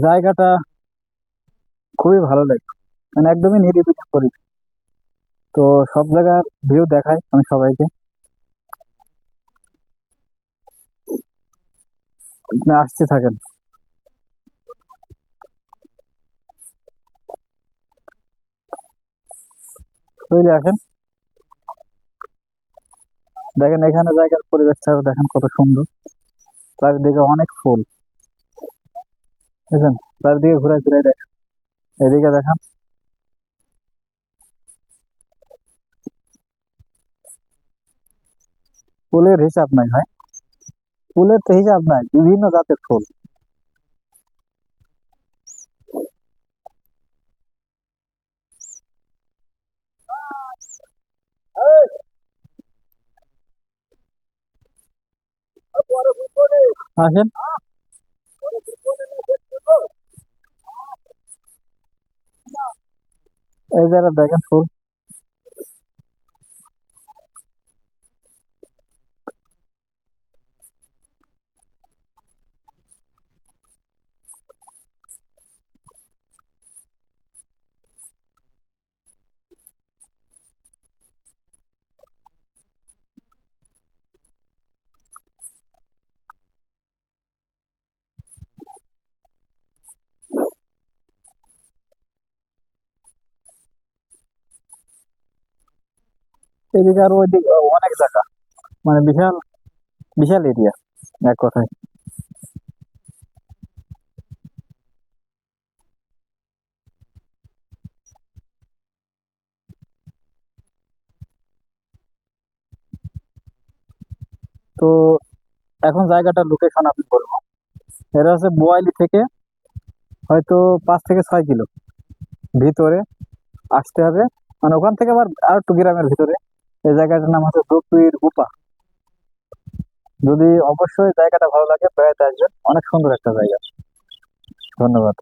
জায়গাটা খুবই ভালো লাগে, মানে একদমই নিরিবিলি করি। তো সব জায়গার ভিউ দেখাই আমি সবাইকে। আপনি আসতে থাকেন, চলে আসেন। দেখেন এখানে জায়গার পরিবেশটা দেখেন কত সুন্দর। চারিদিকে অনেক ফুল, বুঝলেন? চারিদিকে ঘুরে ঘুরে দেখেন, এদিকে দেখেন। ফুলের হিসাব নাই ভাই, ফুলের তো হিসাব নাই, বিভিন্ন জাতের ফুল। আসেন, এই জায়গায় দেখেন ফুল। এদিকে আর ওইদিকে অনেক জায়গা, মানে বিশাল বিশাল এরিয়া এক কথায়। তো এখন জায়গাটার লোকেশন আপনি বলবো। এটা হচ্ছে বোয়ালি থেকে হয়তো 5 থেকে 6 কিলো ভিতরে আসতে হবে। মানে ওখান থেকে আবার আর একটু গ্রামের ভিতরে। এই জায়গাটার নাম হচ্ছে দক্ষিণ উপা। যদি অবশ্যই জায়গাটা ভালো লাগে বেড়াতে আসবেন, অনেক সুন্দর একটা জায়গা। ধন্যবাদ।